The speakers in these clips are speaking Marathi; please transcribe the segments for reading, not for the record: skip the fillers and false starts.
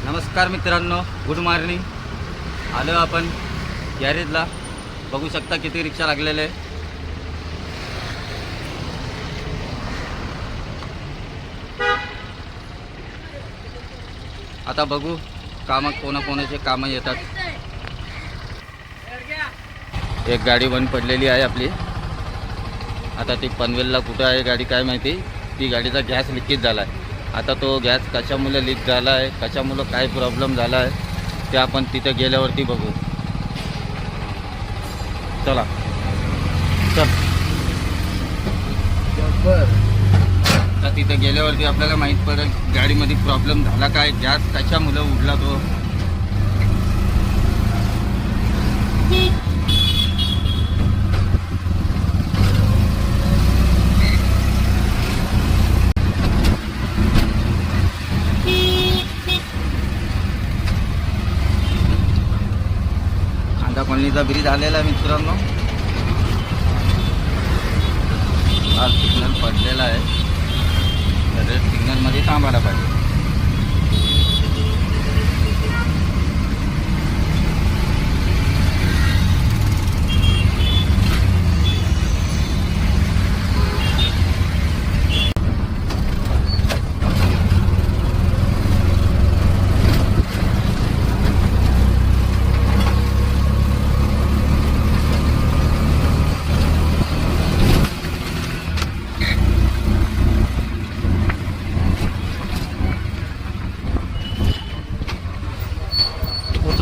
नमस्कार मित्रांनो, गुड मॉर्निंग. आलो आपण गॅरेजला. बघू शकता किती रिक्षा लागलेले आहे. आता बघू कामं कोणाकोणाचे कामं येतात. एक गाडी बंद पडलेली आहे आपली. आता ती पनवेलला कुठं आहे गाडी काय माहिती. ती गाडीचा गॅस लिकेज झाला आहे. आता तो गॅस कशामुळे लीक झाला आहे, कशामुळे काय प्रॉब्लेम झाला आहे ते आपण तिथे गेल्यावरती बघू. चला चल. आता तिथे गेल्यावरती आपल्याला माहीत पडेल गाडीमध्ये प्रॉब्लेम झाला काय, गॅस कशामुळे उडला तो. कॉलनीचा ब्रिज आलेला आहे मित्रांनो. हा सिग्नल पडलेला आहे. रेड सिग्नलमध्ये थांबायला पाहिजे.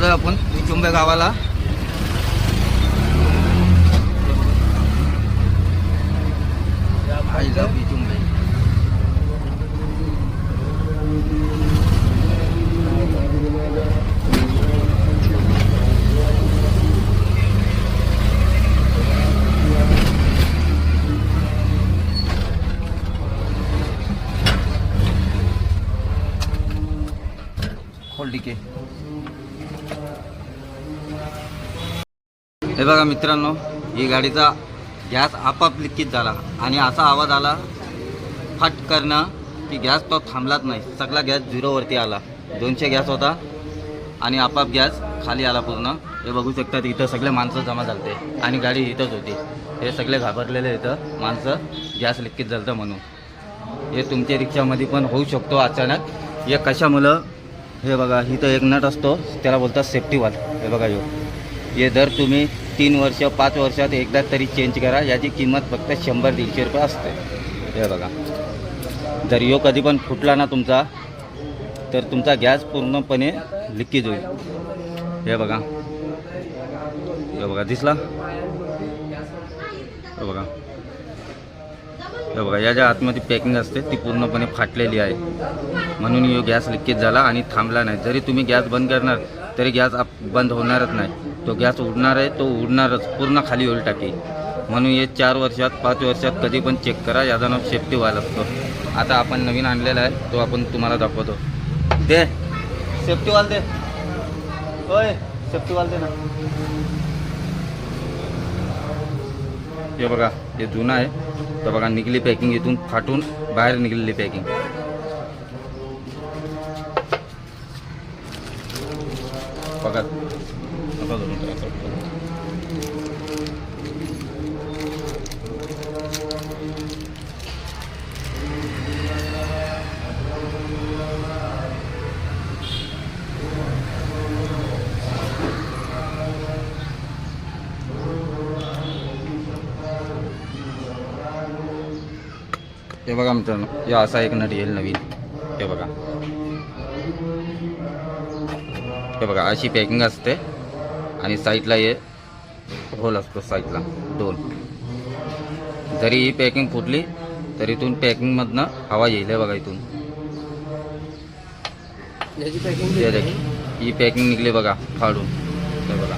आपण चुंबे गावाला. I love you Chumbe. खोल के हे बघा मित्रांनो, ही गाडीचा गॅस आपाप लिकेज झाला आणि असा आवाज आला फटकरनं की गॅस तो थांबलाच नाही. सगळा गॅस झिरोवरती आला. 200 गॅस होता आणि आपाप गॅस खाली आला पूर्ण. हे बघू शकतात इथं सगळे माणसं जमा झालते आणि गाडी इथंच होती. हे सगळे घाबरलेले इथं माणसं, गॅस लिकेज झालं म्हणून. हे तुमच्या रिक्षामध्ये पण होऊ शकतो अचानक. हे कशामुळं, हे बघा इथं एक नट असतो त्याला बोलतात सेफ्टी वाल. हे बघा हे दर तुम्ही 3 वर्ष 5 वर्षात एकदा तरी चेंज करा. याची किंमत फक्त 100-150 रुपये असते. हे बघा, जर यो कधी पण फुटला ना तुमचा, तर तुमचा गॅस पूर्णपणे लिकेज होईल. हे बघा, हे बघा दिसला. हे बघा, हे बघा याच्या आतमध्ये पॅकिंग असते ती पूर्णपणे फाटलेली आहे. म्हणून यो गॅस लिकेज झाला आणि थांबला नाही. जरी तुम्ही गॅस बंद करणार तरी गॅस बंद होणारच नाही. तो गॅस उडणार आहे, तो उडणारच, पूर्ण खाली होईल टाकी. म्हणून हे 4 वर्षात 5 वर्षात कधी पण चेक करा. याचा नाव सेफ्टी वाल असतो. आता आपण नवीन आणलेला आहे तो आपण तुम्हाला दाखवतो. दे सेफ्टी वाल दे. होय सेफ्टी वाल दे ना. हे बघा हे जुनं आहे. तर बघा निघली पॅकिंग, इथून फाटून बाहेर निघलेली पॅकिंग. बघा हे बघा मित्रांनो, हे असा एक नट येईल नवीन. हे बघा, हे बघा अशी पॅकिंग असते आणि साईडला हे होल असतो, साईडला 2. जरी ही पॅकिंग फुटली तरी इथून पॅकिंगमधनं हवा येईल. हे बघा इथून ही पॅकिंग निघली बघा फाडून. हे बघा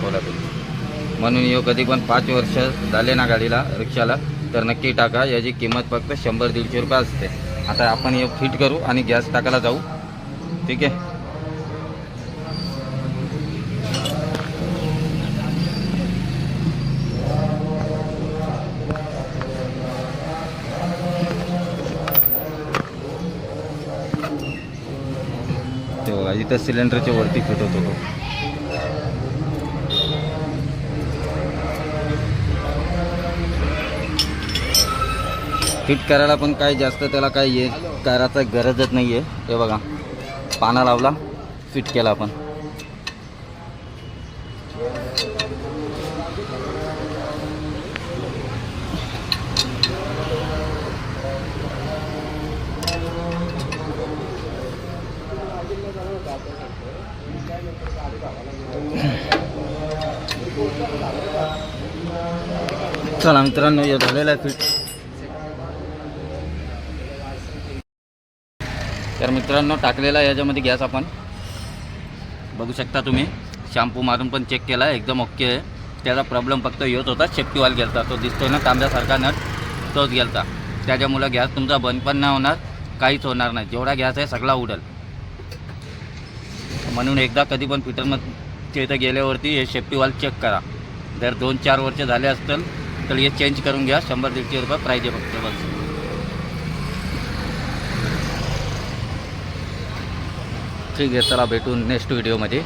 होलातून. म्हणून यो कधी पण 5 वर्ष झाले ना गाडीला, रिक्षाला, तर नक्की टाका. याची किंमत फक्त 100-150 रुपये असते. आता आपण हे फिट करू आणि गॅस टाकायला जाऊ. ठीक आहे. ते बघा इथं सिलेंडरच्या वरती फिट होतो तो. फिट करायला पण काही जास्त त्याला काही हे करायचं गरजच नाही आहे. हे बघा पाना लावला, फिट केला आपण. चला मित्रांनो, हे झालेलं आहे फिट. तर मित्रांनो टाकलेला याच्यामध्ये गॅस आपण बघू शकता तुम्ही. शॅम्पू मारून पण चेक केला, एकदम ओके आहे. त्याचा प्रॉब्लेम फक्त येत होता सेफ्टी वाल गेलता, तो दिसतोय ना तांब्यासारखा नट, तोच गेलता. त्याच्यामुळं गॅस तुमचा बंद पण नाही होणार, काहीच होणार नाही. जेवढा गॅस आहे सगळा उडेल. म्हणून एकदा कधी पण फिटरमध्ये इथं गेल्यावरती हे सेफ्टी वाल चेक करा. जर 2-4 वर्ष झाले असतील तर हे चेंज करून घ्या. 100-150 रुपये प्राईज आहे फक्त बस. ठीक आहे, चला भेटून नेक्स्ट व्हिडिओमध्ये.